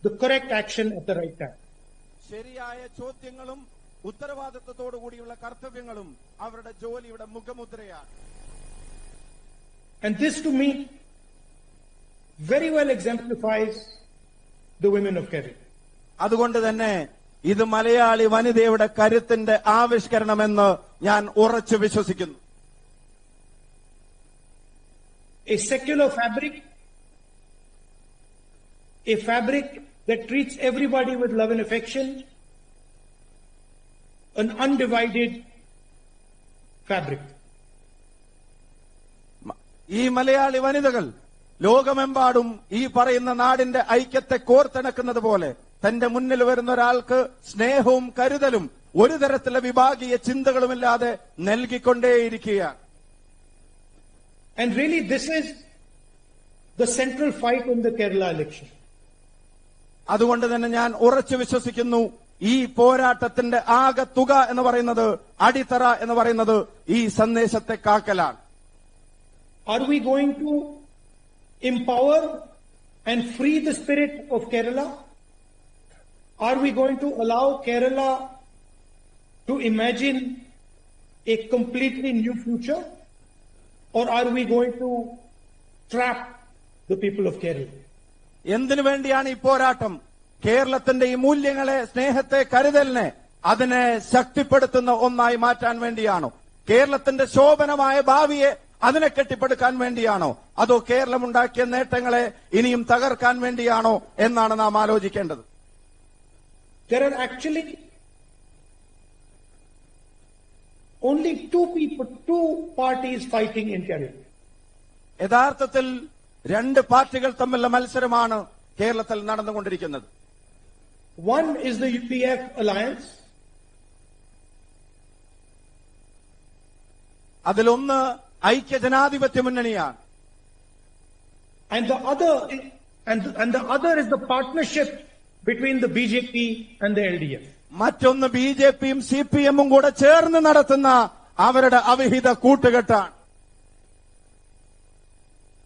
the correct action at the right time. ശരിയായ ചോദ്യങ്ങളും ഉത്തരവാദിത്വത്തോടുകൂടിയുള്ള കർത്തവ്യങ്ങളും അവരുടെ ജോലിയുടെ മുഖമുദ്രയാണ്. And this to me very well exemplifies the women of Kerala. അതുകൊണ്ട് തന്നെ ഇത് മലയാളി വനിതയുടെ കരുത്തിന്റെ ആവിഷ്കരണമെന്ന് ഞാൻ ഉറച്ചു വിശ്വസിക്കുന്നു. A secular fabric, a fabric that treats everybody with love and affection, an undivided fabric. ഈ മലയാളി വനിതകൾ ലോകമെമ്പാടും ഈ പറയുന്ന നാടിന്റെ ഐക്യത്തെ കോർത്തിണക്കുന്നത് പോലെ തന്റെ മുന്നിൽ വരുന്ന ഒരാൾക്ക് സ്നേഹവും കരുതലും ഒരു തരത്തിലുള്ള വിഭാഗീയ ചിന്തകളുമില്ലാതെ നൽകിക്കൊണ്ടേയിരിക്കുകയാണ്. And really this is the central fight in the Kerala election. അതുകൊണ്ട് തന്നെ ഞാൻ ഉറച്ചു വിശ്വസിക്കുന്നു ഈ പോരാട്ടത്തിന്റെ ആകെ തുക എന്ന് പറയുന്നത്, അടിത്തറ എന്ന് പറയുന്നത് ഈ സന്ദേശത്തെ കാക്കലാണ്. Are we going to empower and free the spirit of Kerala? Are we going to allow Kerala to imagine a completely new future? Or are we going to trap the people of Kerala? എന്തിനു വേണ്ടിയാണ് ഈ പോരാട്ടം? കേരളത്തിന്റെ ഈ മൂല്യങ്ങളെ, സ്നേഹത്തെ, കരുതലിനെ അതിനെ ശക്തിപ്പെടുത്തുന്ന ഒന്നായി മാറ്റാൻ വേണ്ടിയാണോ? കേരളത്തിന്റെ ശോഭനമായ ഭാവിയെ അതിനെ കെട്ടിപ്പടുക്കാൻ വേണ്ടിയാണോ? അതോ കേരളമുണ്ടാക്കിയ നേട്ടങ്ങളെ ഇനിയും തകർക്കാൻ വേണ്ടിയാണോ എന്നാണ് നാം ആലോചിക്കേണ്ടത്. There are actually only two parties fighting in Kerala. യഥാർത്ഥത്തിൽ രണ്ട് പാർട്ടികൾ തമ്മിലുള്ള മത്സരമാണ് കേരളത്തിൽ നടന്നുകൊണ്ടിരിക്കുന്നത്. One is the UPF alliance. അതിലൊന്ന് ഐക്യജനാധിപത്യ മുന്നണിയാണ്. And the other is the partnership between the BJP and the LDF. മറ്റൊന്ന് ബിജെപിയും സിപിഎമ്മും കൂടെ ചേർന്ന് നടത്തുന്ന അവരുടെ അവിഹിത കൂട്ടുകെട്ടാണ്.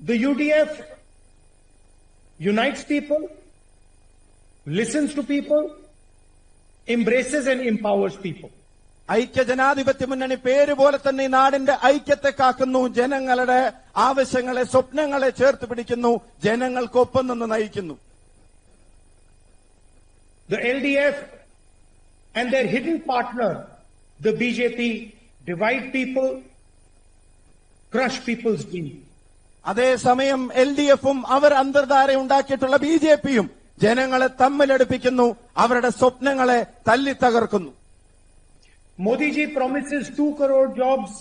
The UDF unites people, listens to people, embraces and empowers people. ഐക്യജനാധിപത്യ മുന്നണി പേര് പോലെ തന്നെ ഈ നാടിന്റെ ഐക്യത്തെ കാക്കുന്നു, ജനങ്ങളുടെ ആവശ്യങ്ങളെ, സ്വപ്നങ്ങളെ ചേർത്ത് പിടിക്കുന്നു, ജനങ്ങൾക്കൊപ്പം നിന്ന് നയിക്കുന്നു. The LDF and their hidden partner, the BJP, divide people, crush people's dreams. അതേസമയം LDFും അവർ അന്തർധാര ഉണ്ടാക്കിയിട്ടുള്ള ബിജെപിയും ജനങ്ങളെ തമ്മിലടുപ്പിക്കുന്നു, അവരുടെ സ്വപ്നങ്ങളെ തല്ലി തകർക്കുന്നു. Modi ji promises 2 crore jobs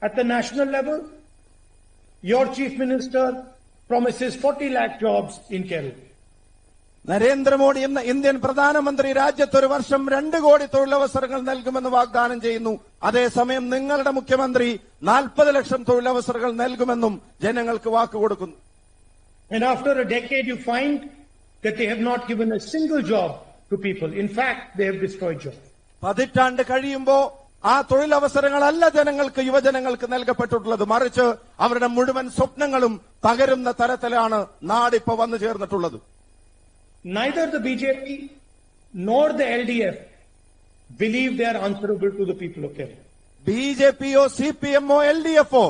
at the national level. Your chief minister promises 40 lakh jobs in Kerala. Narendra Modi എന്ന ഇന്ത്യൻ പ്രധാനമന്ത്രി രാജ്യത്തൊരു വർഷം 2 കോടി തൊഴിലവസരങ്ങൾ നൽകുമെന്ന് വാഗ്ദാനം ചെയ്യുന്നു. അതേസമയം നിങ്ങളുടെ മുഖ്യമന്ത്രി 40 ലക്ഷം തൊഴിലവസരങ്ങൾ നൽകുമെന്നും ജനങ്ങൾക്ക് വാക്കുകൊടുക്കുന്നു. And after a decade you find that they have not given a single job to people. In fact, they have destroyed jobs. 10 കഴിയുമ്പോ ആ തൊഴിലവസരങ്ങളല്ല ജനങ്ങൾക്ക്, യുവജനങ്ങൾക്ക് നൽകപ്പെട്ടിട്ടുള്ളത്. മറിച്ച് അവരുടെ മുഴുവൻ സ്വപ്നങ്ങളും തകരുന്ന തരത്തിലാണ് നാടിപ്പോ വന്നു ചേർന്നിട്ടുള്ളത്. Neither the BJP nor the LDF believe they are answerable to the people of Kerala. ബിജെപിയോ സിപിഎമ്മോ എൽഡിഎഫോ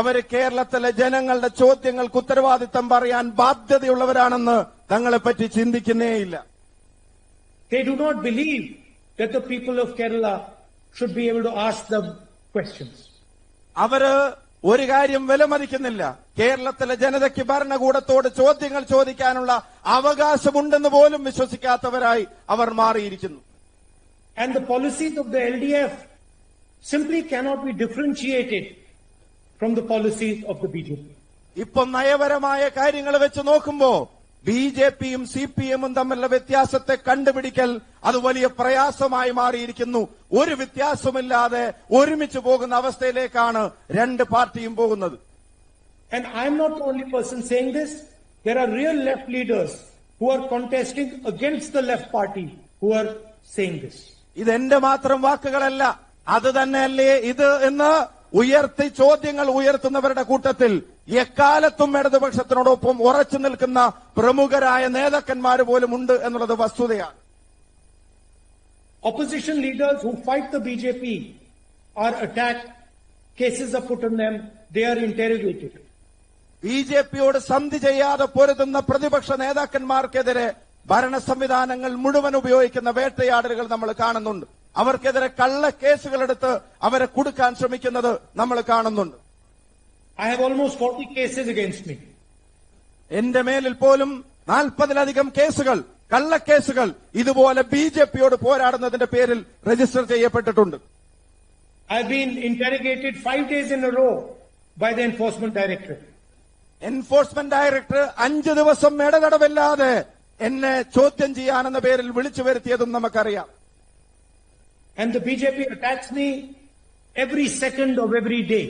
അവര് കേരളത്തിലെ ജനങ്ങളുടെ ചോദ്യങ്ങൾക്ക് ഉത്തരവാദിത്തം പറയാൻ ബാധ്യതയുള്ളവരാണെന്ന് തങ്ങളെപ്പറ്റി ചിന്തിക്കുന്നേയില്ല. They do not believe that the people of Kerala should be able to ask them questions. അവര് ഒരു കാര്യം വിലമതിക്കുന്നില്ല, കേരളത്തിലെ ജനതയ്ക്ക് ഭരണകൂടത്തോട് ചോദ്യങ്ങൾ ചോദിക്കാനുള്ള അവകാശമുണ്ടെന്ന് പോലും വിശ്വസിക്കാത്തവരായി അവർ മാറിയിരിക്കുന്നു. And the policies of the LDF simply cannot be differentiated from the policies of the BJP. ഇപ്പം നയപരമായ കാര്യങ്ങൾ വെച്ച് നോക്കുമ്പോ ബിജെപിയും സിപിഎമ്മും തമ്മിലുള്ള വ്യത്യാസത്തെ കണ്ടുപിടിക്കൽ അത് വലിയ പ്രയാസമായി മാറിയിരിക്കുന്നു. ഒരു വ്യത്യാസമില്ലാതെ ഒരുമിച്ച് പോകുന്ന അവസ്ഥയിലേക്കാണ് രണ്ട് പാർട്ടിയും പോകുന്നത്. And I'm not the only person saying this. There are real left leaders who are contesting against the left party who are saying this. ഇതെന്റെ മാത്രം വാക്കുകളല്ല, അത് തന്നെയല്ലേ ഇത് എന്ന് ഉയർത്തി ചോദ്യങ്ങൾ ഉയർത്തുന്നവരുടെ കൂട്ടത്തിൽ എക്കാലത്തും ഇടതുപക്ഷത്തിനോടൊപ്പം ഉറച്ചു നിൽക്കുന്ന പ്രമുഖരായ നേതാക്കന്മാർ പോലും ഉണ്ട് എന്നുള്ളത് വസ്തുതയാണ്. Opposition leaders who fight the BJP are attacked, cases are put on them, they are interrogated. ബിജെപിയോട് സന്ധി ചെയ്യാതെ പൊരുതുന്ന പ്രതിപക്ഷ നേതാക്കന്മാർക്കെതിരെ ഭരണ സംവിധാനങ്ങൾ മുഴുവൻ ഉപയോഗിക്കുന്ന വേട്ടയാടലുകൾ നമ്മൾ കാണുന്നുണ്ട്. അവർക്കെതിരെ കള്ള കേസുകളെടുത്ത് അവരെ കുടുക്കാൻ ശ്രമിക്കുന്നത് നമ്മൾ കാണുന്നുണ്ട്. I have almost 40 cases against me. എന്റെ മേലിൽ പോലും 40-ലധികം കേസുകൾ, കള്ളക്കേസുകൾ ഇതുപോലെ ബിജെപിയോട് പോരാടുന്നതിന്റെ പേരിൽ രജിസ്റ്റർ ചെയ്യപ്പെട്ടിട്ടുണ്ട്. I have been interrogated 5 days in a row by the Enforcement Directorate. Enforcement director 5 ദിവസം ഇടതടവില്ലാതെ എന്നെ ചോദ്യം ചെയ്യാനെന്ന പേരിൽ വിളിച്ചു വരുത്തിയതും നമുക്കറിയാം. And the BJP attacks me every second of every day.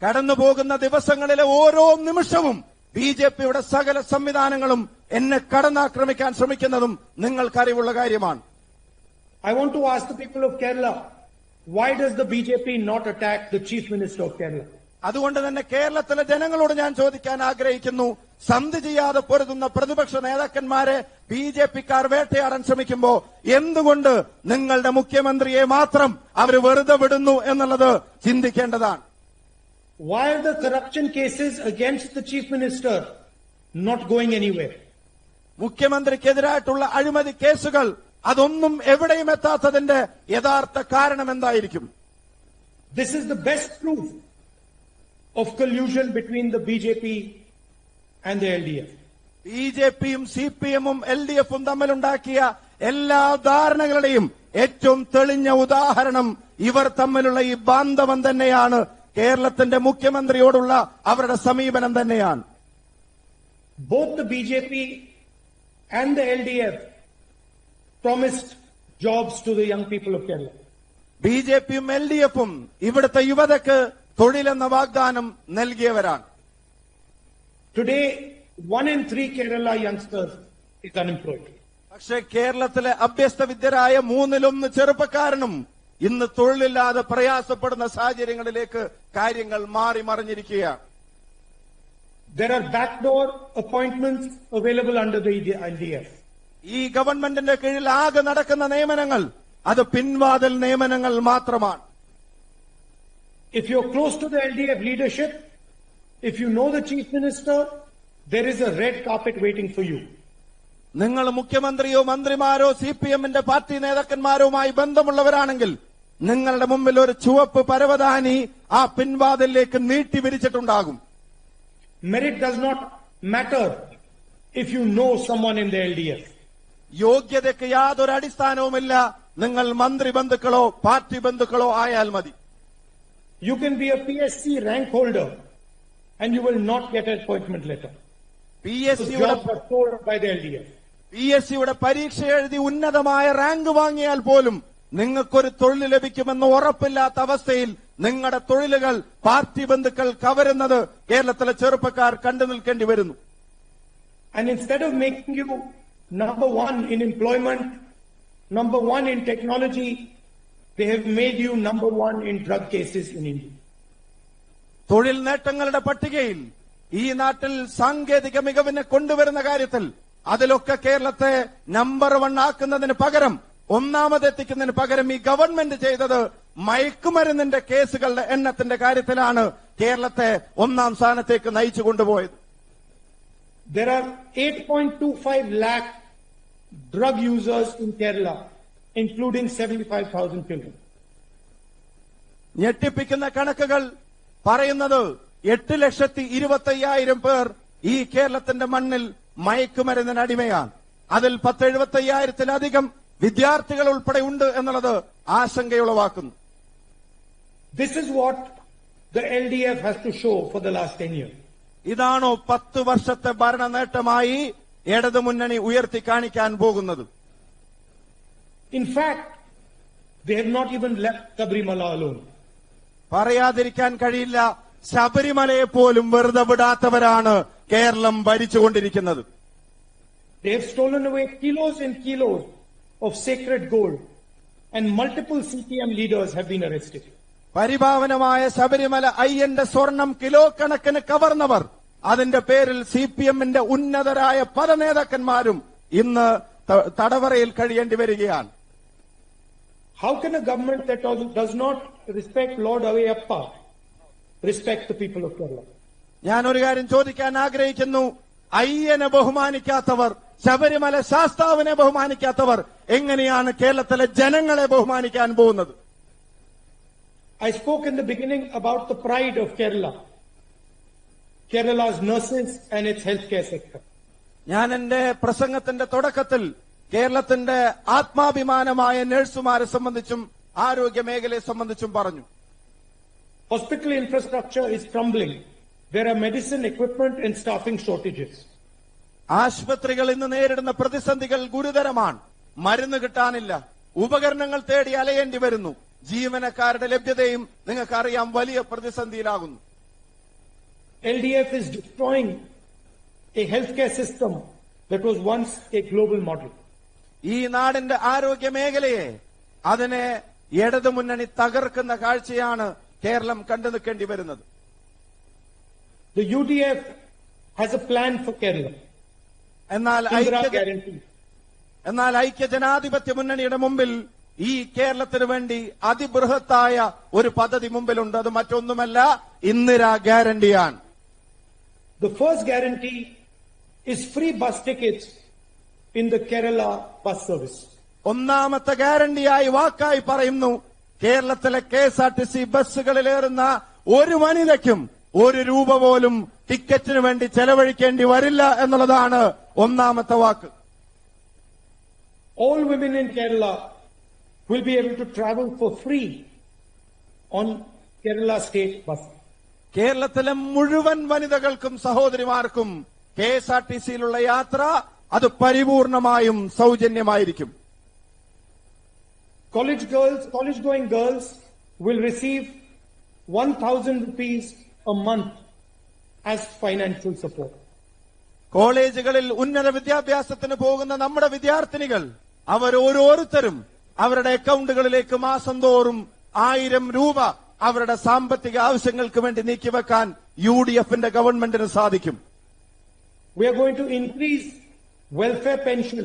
കടന്നുപോകുന്ന ദിവസങ്ങളിലെ ഓരോ നിമിഷവും ബിജെപിയുടെ സകല സംവിധാനങ്ങളും എന്നെ കടന്നാക്രമിക്കാൻ ശ്രമിക്കുന്നതും നിങ്ങൾക്കറിവുള്ള കാര്യമാണ്. I want to ask the people of Kerala, why does the BJP not attack the Chief Minister of Kerala? അതുകൊണ്ട് തന്നെ കേരളത്തിലെ ജനങ്ങളോട് ഞാൻ ചോദിക്കാൻ ആഗ്രഹിക്കുന്നു, സന്ധി ചെയ്യാതെ പൊരുതുന്ന പ്രതിപക്ഷ നേതാക്കന്മാരെ ബിജെപിക്കാർ വേട്ടയാടാൻ ശ്രമിക്കുമ്പോ എന്തുകൊണ്ട് നിങ്ങളുടെ മുഖ്യമന്ത്രിയെ മാത്രം അവർ വെറുതെ വിടുന്നു എന്നുള്ളത് ചിന്തിക്കേണ്ടതാണ്. Why are the corruption cases against the Chief Minister not going anywhere? മുഖ്യമന്ത്രിക്കെതിരായിട്ടുള്ള അഴിമതി കേസുകൾ അതൊന്നും എവിടെയും എത്താത്തതിന്റെ യഥാർത്ഥ കാരണം എന്തായിരിക്കും? This is the best proof of collusion between the BJP and the LDF. ബിജെപിയും സിപിഎമ്മും എൽഡിഎഫും തമ്മിലുണ്ടാക്കിയ എല്ലാ ധാരണകളുടെയും ഏറ്റവും തെളിഞ്ഞ ഉദാഹരണം ഇവർ തമ്മിലുള്ള ഈ ബാന്ധവം തന്നെയാണ്. കേരളത്തിന്റെ മുഖ്യമന്ത്രിയോടുള്ള അവരുടെ സമീപനം തന്നെയാണ്. Both the BJP and the LDF promised jobs to the young people of Kerala. ബിജെപിയും എൽഡിഎഫും ഇവിടുത്തെ യുവതയ്ക്ക് തൊഴിലെന്ന വാഗ്ദാനം നൽകിയവരാണ്. Today, 1 in 3 Kerala youngsters is unemployed. പക്ഷേ കേരളത്തിലെ അഭ്യസ്ത വിദ്യരായ 3-1 ചെറുപ്പക്കാരനും ഇന്ന് തൊഴിലില്ലാതെ പ്രയാസപ്പെടുന്ന സാഹചര്യങ്ങളിലേക്ക് കാര്യങ്ങൾ മാറി മറിഞ്ഞിരിക്കുകയാണ്. There are backdoor appointments available under the LDF. ഈ ഗവൺമെന്റിന്റെ കീഴിൽ ആകെ നടക്കുന്ന നിയമനങ്ങൾ അത് പിൻവാതിൽ നിയമനങ്ങൾ മാത്രമാണ്. If you're close to the LDF leadership, if you know the Chief Minister, there is a red carpet waiting for you. നിങ്ങൾ മുഖ്യമന്ത്രിയോ മന്ത്രിമാരോ സിപിഎമ്മിന്റെ പാർട്ടി നേതാക്കന്മാരുമായി ബന്ധമുള്ളവരാണെങ്കിൽ നിങ്ങളുടെ മുമ്പിൽ ഒരു ചുവപ്പ് പരവതാനി ആ പിൻവാതിലേക്ക് നീട്ടി വിരിച്ചിട്ടുണ്ടാകും. Merit does not matter if you know someone in the LDF. യോഗ്യതയ്ക്ക് യാതൊരു അടിസ്ഥാനവുമില്ല. നിങ്ങൾ മന്ത്രി ബന്ധുക്കളോ പാർട്ടി ബന്ധുക്കളോ ആയാൽ മതി. You can be a PSC rank holder and you will not get an appointment letter. Jobs are sold by the LDF. PSCയുടെ പരീക്ഷ എഴുതി ഉന്നതമായ rank വാങ്ങിയാൽ പോലും നിങ്ങൾക്കൊരു തൊഴിൽ ലഭിക്കുമെന്ന് ഉറപ്പില്ലാത്ത അവസ്ഥയിൽ നിങ്ങളുടെ തൊഴിലുകൾ പാർട്ടി ബന്ധുക്കൾ കവരുന്നത് കേരളത്തിലെ ചെറുപ്പക്കാർ കണ്ടു നിൽക്കേണ്ടി വരുന്നു. And instead of making you number 1 in employment, number 1 in technology, they have made you number 1 in drug cases in India. തൊഴിൽ നേട്ടങ്ങളുടെ പട്ടികയിൽ ഈ നാട്ടിൽ സാങ്കേതിക മികവിനെ കൊണ്ടുവരുന്ന കാര്യത്തിൽ അതിലൊക്കെ കേരളത്തെ നമ്പർ 1 ആക്കുന്നതിന് പകരം, ഒന്നാമതെത്തിക്കുന്നതിന് പകരം ഈ ഗവൺമെന്റ് ചെയ്തത് മയക്കുമരുന്നിന്റെ കേസുകളുടെ എണ്ണത്തിന്റെ കാര്യത്തിലാണ് കേരളത്തെ 1ാം സ്ഥാനത്തേക്ക് നയിച്ചു കൊണ്ടുപോയത്. There are 8.25 lakh drug users in Kerala, including 75,000 children. ഞെട്ടിപ്പിക്കുന്ന കണക്കുകൾ പറയുന്നത് 8,25,000 പേർ ഈ കേരളത്തിന്റെ മണ്ണിൽ മയക്കുമരുന്നിന് അടിമയാണ്. അതിൽ 10,75,000-ലധികം വിദ്യാർത്ഥികൾ ഉൾപ്പെടെ ഉണ്ട് എന്നുള്ളത് ആശങ്കയുളവാക്കുന്നു. This is what the LDF has to show for the last 10 years. ഇതാണോ 10 വർഷത്തെ ഭരണ നേട്ടമായി ഇടതുമുന്നണി ഉയർത്തി കാണിക്കാൻ പോകുന്നത്? In fact, they have not even left Sabrimala alone. പറയാതിരിക്കാൻ കഴിയില്ല, ശബരിമലയെ പോലും വെറുതെ വിടാത്തവരാണ് Keralam ഭരിച്ചുകൊണ്ടിരിക്കുന്നത്. They have stolen away kilos and kilos of sacred gold, and multiple CPM leaders have been arrested. പരിപാവനമായ Sabarimala അയ്യന്റെ സ്വർണം കിലോ കണക്കിന് കവർന്നവർ, അതിന്റെ പേരിൽ സിപിഎമ്മിന്റെ ഉന്നതരായ പല നേതാക്കന്മാരും ഇന്ന് തടവറയിൽ കഴിയേണ്ടി വരികയാണ്. How can a government that does not respect Lord Avayappa respect the people of Kerala? ഞാൻ ഒരു കാര്യം ചോദിക്കാൻ ആഗ്രഹിക്കുന്നു. അയ്യനെ ബഹുമാനിക്കാത്തവർ, ശബരിമല ശാസ്താവിനെ ബഹുമാനിക്കാത്തവർ എങ്ങനെയാണ് കേരളത്തിലെ ജനങ്ങളെ ബഹുമാനിക്കാൻ പോകുന്നത്? I spoke in the beginning about the pride of Kerala, Kerala's nurses and its healthcare sector. ഞാൻ എന്റെ പ്രസംഗത്തിന്റെ തുടക്കത്തിൽ കേരളത്തിന്റെ ആത്മാഭിമാനമായ നഴ്സുമാരെ സംബന്ധിച്ചും ആരോഗ്യ മേഖലയെ സംബന്ധിച്ചും പറഞ്ഞു. Hospital infrastructure is crumbling. There are medicine, equipment and staffing shortages. ആശുപത്രികൾ ഇന്ന് നേരിടുന്ന പ്രതിസന്ധികൾ ഗുരുതരമാണ്. മരുന്ന് കിട്ടാനില്ല, ഉപകരണങ്ങൾ തേടി അലയേണ്ടി വരുന്നു, ജീവനക്കാരുടെ ലഭ്യതയും നിങ്ങൾക്കറിയാം വലിയ പ്രതിസന്ധിയിലാകുന്നു. LDF is destroying a healthcare system that was once a global model. ഈ നാടിന്റെ ആരോഗ്യ മേഖലയെ, അതിനെ ഇടതുമുന്നണി തകർക്കുന്ന കാഴ്ചയാണ് കേരളം കണ്ടു നിൽക്കേണ്ടി വരുന്നത്. The UDF has a plan for Kerala. എന്നാൽ ഐക്യ ജനാധിപത്യ മുന്നണിയുടെ മുമ്പിൽ ഈ കേരളത്തിന് വേണ്ടി അതിബൃഹത്തായ ഒരു പദ്ധതി മുമ്പിലുണ്ട്. അത് മറ്റൊന്നുമല്ല, ഇന്ദിരാ ഗ്യാരണ്ടിയാണ്. The first guarantee is free bus tickets in the Kerala bus service. ഒന്നാമത്തെ ഗ്യാരണ്ടിയായി വാക്കായി പറയുന്നു, കേരളത്തിലെ KSRTC ബസ്സുകളിലേറുന്ന ഒരു വനിതയ്ക്കും ഒരു രൂപ പോലും ടിക്കറ്റിന് വേണ്ടി ചെലവഴിക്കേണ്ടി വരില്ല എന്നുള്ളതാണ് ഒന്നാമത്തെ വാക്ക്. All women in Kerala will be able to travel for free on Kerala state bus. കേരളത്തിലെ മുഴുവൻ വനിതകൾക്കും സഹോദരിമാർക്കും KSRTCയിലുള്ള യാത്ര അത് പരിപൂർണമായും സൗജന്യമായിരിക്കും. College-going girls will receive 1,000 rupees a month as financial support. കോളേജുകളിൽ ഉന്നത വിദ്യാഭ്യാസത്തിന് പോകുന്ന നമ്മുടെ വിദ്യാർത്ഥിനികൾ അവർ ഓരോരുത്തരും അവരുടെ അക്കൗണ്ടുകളിലേക്ക് മാസം തോറും 1000 രൂപ അവരുടെ സാമ്പത്തിക ആവശ്യങ്ങൾക്ക് വേണ്ടി നീക്കിവെക്കാൻ UDFന്റെ ഗവൺമെന്റിന് സാധിക്കും. We are going to increase welfare pension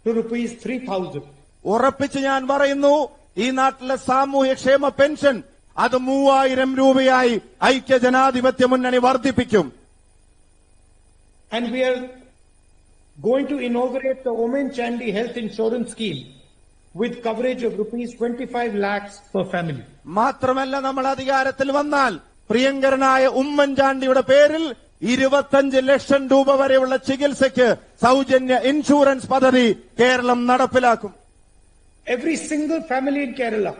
to rupees 3,000. ഉറപ്പിച്ച് ഞാൻ പറയുന്നു, ഈ നാട്ടിലെ സാമൂഹ്യക്ഷേമ പെൻഷൻ അത് 3000 രൂപയായി ഐക്യ ജനാധിപത്യ മുന്നണി വർദ്ധിപ്പിക്കും. And we are going to inaugurate the Omen Chandy Health Insurance Scheme with coverage of rupees 25 lakhs per family. മാത്രമല്ല, നമ്മൾ അധികാരത്തിൽ വന്നാൽ പ്രിയങ്കരനായ ഉമ്മൻചാണ്ടിയുടെ പേരിൽ 25 ലക്ഷം രൂപ വരെയുള്ള ചികിത്സയ്ക്ക് സൗജന്യ ഇൻഷുറൻസ് പദ്ധതി കേരളം നടപ്പിലാക്കും. Every single family in Kerala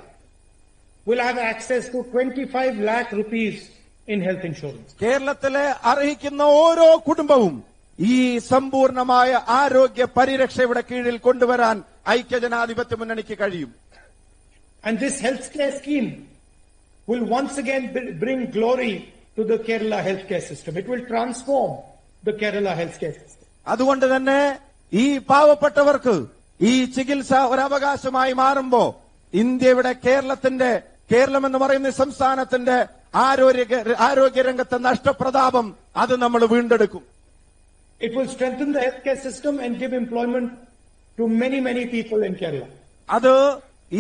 will have access to 25 lakh rupees in health insurance. കേരളത്തിലെ അർഹിക്കുന്ന ഓരോ കുടുംബവും ഈ സമ്പൂർണമായ ആരോഗ്യ പരിരക്ഷയുടെ കീഴിൽ കൊണ്ടുവരാൻ ഐക്യജനാധിപത്യ മുന്നണിക്ക് കഴിയും. And this healthcare scheme will once again bring glory to the Kerala healthcare system. It will transform the Kerala healthcare system. അതുകൊണ്ട് തന്നെ ഈ പാവപ്പെട്ടവർക്ക് ഈ ചികിത്സ ഒരവകാശമായി മാറുമ്പോ ഇന്ത്യയുടെ കേരളം എന്ന് പറയുന്ന സംസ്ഥാനത്തിന്റെ ആരോഗ്യരംഗത്തെ നഷ്ടപ്രതാപം അത് നമ്മൾ വീണ്ടെടുക്കും. It will strengthen the healthcare system and give employment to many people in Kerala. അത്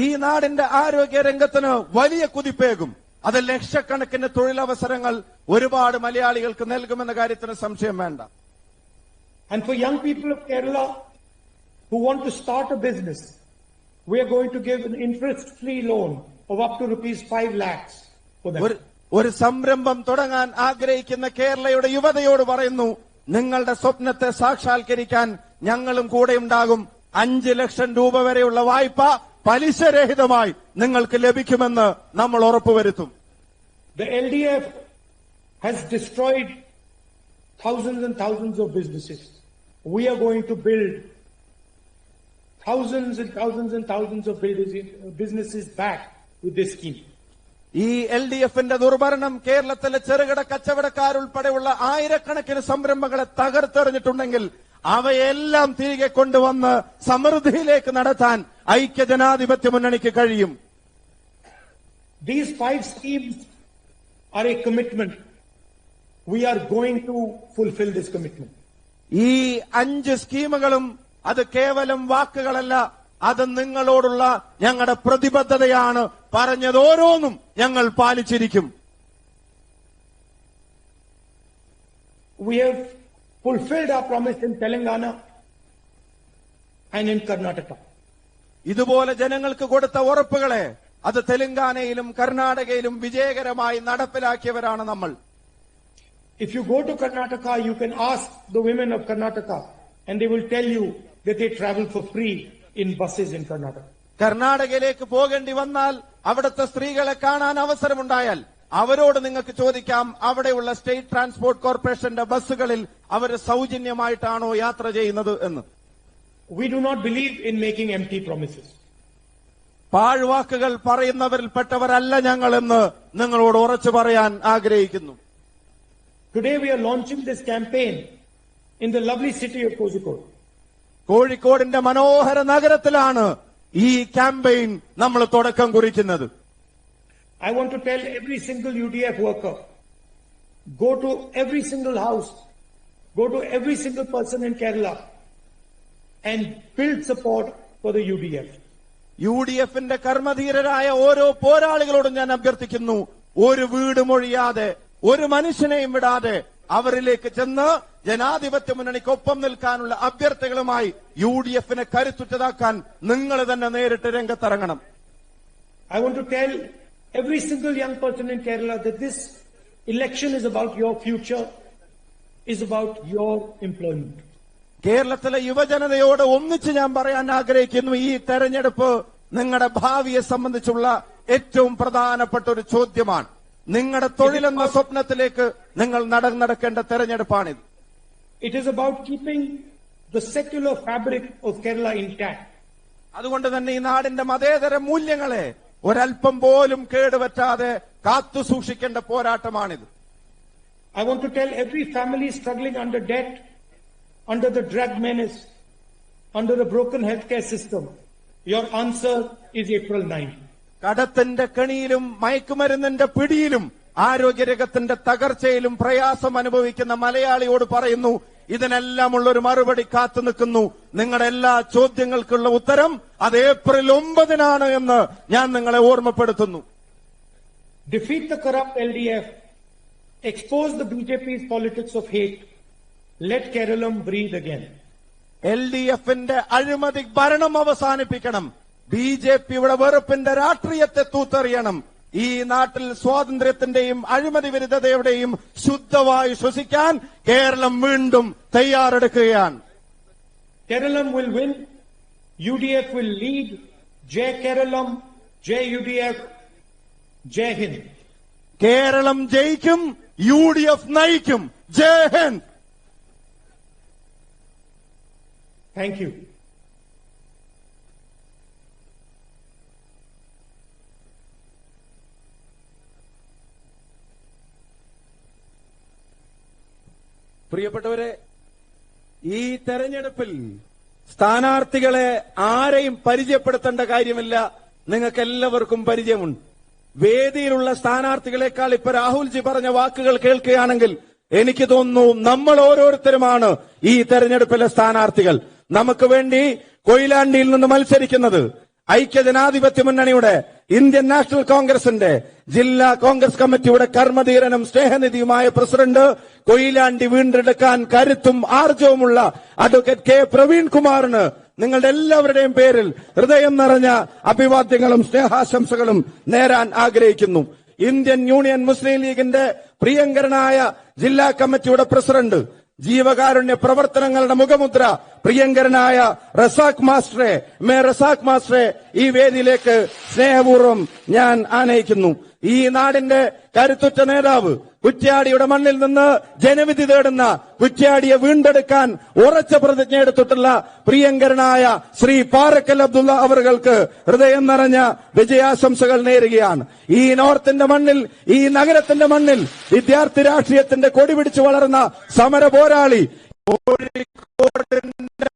ഈ നാടിന്റെ ആരോഗ്യരംഗത്തിന് വലിയ കുതിപ്പേകും. അത് ലക്ഷക്കണക്കിന് തൊഴിലവസരങ്ങൾ ഒരുപാട് മലയാളികൾക്ക് നൽകുമെന്ന കാര്യത്തിന് സംശയം വേണ്ട. And for young people of Kerala who want to start a business, we are going to give an interest-free loan of up to rupees 5 lakhs for them. ഒരു സംരംഭം തുടങ്ങാൻ ആഗ്രഹിക്കുന്ന കേരളയുടെ യുവതയോട് പറയുന്നു, നിങ്ങളുടെ സ്വപ്നത്തെ സാക്ഷാത്കരിക്കാൻ ഞങ്ങളും കൂടെയുണ്ടാകും. 5 ലക്ഷം രൂപ വരെയുള്ള വായ്പ പലിശരഹിതമായി നിങ്ങൾക്ക് ലഭിക്കുമെന്ന് നമ്മൾ ഉറപ്പുവരുത്തും. The LDF has destroyed thousands and thousands of businesses. We are going to build thousands and thousands and thousands of businesses back with this scheme. ഈ LDFന്റെ ദുർഭരണം കേരളത്തിലെ ചെറുകിട കച്ചവടക്കാരുൾപ്പെടെയുള്ള ആയിരക്കണക്കിന് സംരംഭങ്ങളെ തകർത്തെറിഞ്ഞിട്ടുണ്ടെങ്കിൽ അവയെല്ലാം തിരികെ കൊണ്ടുവന്ന് സമൃദ്ധിയിലേക്ക് നടത്താൻ ഐക്യജനാധിപത്യ മുന്നണിക്ക് കഴിയും. These 5 schemes are a commitment. We are going to fulfill this commitment. ഈ 5 സ്കീമുകളും അത് കേവലം വാക്കുകളല്ല, അത് നിങ്ങളോടുള്ള ഞങ്ങളുടെ പ്രതിബദ്ധതയാണ്. പറഞ്ഞത് ഓരോന്നും ഞങ്ങൾ പാലിച്ചിരിക്കും. We have fulfilled our promise in Telangana and in Karnataka. ഇതുപോലെ ജനങ്ങൾക്ക് കൊടുത്ത ഉറപ്പുകളെ അത് തെലങ്കാനയിലും കർണാടകയിലും വിജയകരമായി നടപ്പിലാക്കിയവരാണ് നമ്മൾ. If you go to Karnataka, you can ask the women of Karnataka and they will tell you that they travel for free in buses in Karnataka. കർണാടകയിലേക്ക് പോകേണ്ടി വന്നാൽ അവിടുത്തെ സ്ത്രീകളെ കാണാൻ അവസരമുണ്ടായാൽ അവരോട് നിങ്ങൾക്ക് ചോദിക്കാം, അവിടെയുള്ള സ്റ്റേറ്റ് ട്രാൻസ്പോർട്ട് കോർപ്പറേഷന്റെ ബസ്സുകളിൽ അവർ സൗജന്യമായിട്ടാണോ യാത്ര ചെയ്യുന്നത് എന്ന്. We do not believe in making empty promises. പാഴ്വാക്കുകൾ പറയുന്നവരിൽപ്പെട്ടവരല്ല ഞങ്ങളെന്ന് നിങ്ങളോട് ഉറച്ചു പറയാൻ ആഗ്രഹിക്കുന്നു. Today we are launching this campaign in the lovely city of Kozhikode. കോഴിക്കോടിന്റെ മനോഹര നഗരത്തിലാണ് ഈ ക്യാമ്പയിൻ നമ്മൾ തുടക്കം കുറിക്കുന്നത്. I want to tell every single UDF worker, go to every single house, go to every single person in Kerala and build support for the UDF. UDFന്റെ കർമ്മധീരരായ ഓരോ പോരാളികളോടും ഞാൻ അഭ്യർത്ഥിക്കുന്നു, ഒരു വീട് മൊഴിയാതെ ഒരു മനുഷ്യനെയും വിടാതെ അവരിലേക്ക് ചെന്ന് ജനാധിപത്യ മുന്നണിക്കൊപ്പം നിൽക്കാനുള്ള അഭ്യർത്ഥനകളുമായി UDFനെ കരുത്തുറ്റതാക്കാൻ നിങ്ങൾ തന്നെ നേരിട്ട് രംഗത്തിറങ്ങണം. I want to tell every single young person in Kerala that this election is about your future, is about your employment. കേരളത്തിലെ യുവജനതയോട് ഒന്നിച്ച് ഞാൻ പറയാൻ ആഗ്രഹിക്കുന്നു, ഈ തെരഞ്ഞെടുപ്പ് നിങ്ങളുടെ ഭാവിയെ സംബന്ധിച്ചുള്ള ഏറ്റവും പ്രധാനപ്പെട്ട ഒരു ചോദ്യമാണ്. നിങ്ങളുടെ തൊഴിലെന്ന സ്വപ്നത്തിലേക്ക് നിങ്ങൾ നടക്കേണ്ട തെരഞ്ഞെടുപ്പാണിത്. It is about keeping the secular fabric of Kerala intact. അതുകൊണ്ട് തന്നെ ഈ നാടിന്റെ മതേതര മൂല്യങ്ങളെ ഒരൽപ്പം പോലും കേടുപറ്റാതെ കാത്തു സൂക്ഷിക്കേണ്ട പോരാട്ടമാണിത്. I want to tell every family struggling under debt, under the drug menace, under a broken healthcare system, your answer is April 9. കടത്തിന്റെ കെണിയിലും മയക്കുമരുന്നിന്റെ പിടിയിലും ആരോഗ്യരംഗത്തിന്റെ തകർച്ചയിലും പ്രയാസം അനുഭവിക്കുന്ന മലയാളിയോട് പറയുന്നു, ഇതിനെല്ലാമുള്ള ഒരു മറുപടി കാത്തു നിൽക്കുന്നു. നിങ്ങളുടെ എല്ലാ ചോദ്യങ്ങൾക്കുള്ള ഉത്തരം അത് ഏപ്രിൽ 9 എന്ന് ഞാൻ നിങ്ങളെ ഓർമ്മപ്പെടുത്തുന്നു. Defeat the corrupt LDF, expose the BJP's politics of hate, let Kerala breathe again. LDFന്റെ അഴിമതി ഭരണം അവസാനിപ്പിക്കണം. BJPയുടെ വെറുപ്പിന്റെ രാഷ്ട്രീയത്തെ തൂത്തെറിയണം. ഈ നാട്ടിൽ സ്വാതന്ത്ര്യത്തിന്റെയും അഴിമതി വിരുദ്ധതയുടെയും ശുദ്ധവായു ശ്വസിക്കാൻ കേരളം വീണ്ടും തയ്യാറെടുക്കുകയാണ്. Kerala will win, UDF will lead. Jai Keralam, Jai UDF, Jai Hind. Keralam ജയിക്കും, UDF നയിക്കും. ജയ് ഹിന്ദ്. Thank you. പ്രിയപ്പെട്ടവരെ, ഈ തെരഞ്ഞെടുപ്പിൽ സ്ഥാനാർത്ഥികളെ ആരെയും പരിചയപ്പെടുത്തേണ്ട കാര്യമില്ല. നിങ്ങൾക്ക് എല്ലാവർക്കും പരിചയമുണ്ട്. വേദിയിലുള്ള സ്ഥാനാർത്ഥികളെക്കാൾ ഇപ്പൊ രാഹുൽജി പറഞ്ഞ വാക്കുകൾ കേൾക്കുകയാണെങ്കിൽ എനിക്ക് തോന്നുന്നു നമ്മൾ ഓരോരുത്തരുമാണ് ഈ തെരഞ്ഞെടുപ്പിലെ സ്ഥാനാർത്ഥികൾ. നമുക്ക് വേണ്ടി കൊയിലാണ്ടിയിൽ നിന്ന് മത്സരിക്കുന്നത് ഐക്യജനാധിപത്യ മുന്നണിയുടെ ഇന്ത്യൻ നാഷണൽ കോൺഗ്രസിന്റെ ജില്ലാ കോൺഗ്രസ് കമ്മിറ്റിയുടെ കർമ്മധീരനും സ്നേഹനിധിയുമായ പ്രസിഡന്റ്, കൊയിലാണ്ടി വീണ്ടെടുക്കാൻ കരുത്തും ആർജവുമുള്ള അഡ്വക്കേറ്റ് കെ പ്രവീൺ കുമാറിന് നിങ്ങളുടെ എല്ലാവരുടെയും പേരിൽ ഹൃദയം നിറഞ്ഞ അഭിവാദ്യങ്ങളും സ്നേഹാശംസകളും നേരാൻ ആഗ്രഹിക്കുന്നു. ഇന്ത്യൻ യൂണിയൻ മുസ്ലിം ലീഗിന്റെ പ്രിയങ്കരനായ ജില്ലാ കമ്മിറ്റിയുടെ പ്രസിഡന്റ്, ജീവകാരുണ്യ പ്രവർത്തനങ്ങളുടെ മുഖമുദ്ര പ്രിയങ്കരനായ റസാഖ് മാസ്റ്ററെ ഈ വേദിയിലേക്ക് സ്നേഹപൂർവ്വം ഞാൻ ആനയിക്കുന്നു. ഈ നാടിന്റെ കരുത്തുറ്റ നേതാവ്, കുറ്റ്യാടിയുടെ മണ്ണിൽ നിന്ന് ജനവിധി തേടുന്ന, കുറ്റ്യാടിയെ വീണ്ടെടുക്കാൻ ഉറച്ച പ്രതിജ്ഞ എടുത്തിട്ടുള്ള പ്രിയങ്കരനായ ശ്രീ പാറക്കൽ അബ്ദുള്ള അവർക്ക് ഹൃദയം നിറഞ്ഞ വിജയാശംസകൾ നേരുകയാണ്. ഈ നോർത്തിന്റെ മണ്ണിൽ, ഈ നഗരത്തിന്റെ മണ്ണിൽ വിദ്യാർത്ഥി രാഷ്ട്രീയത്തിന്റെ കൊടി പിടിച്ചു വളർന്ന സമര പോരാളി, കോഴിക്കോടിന്റെ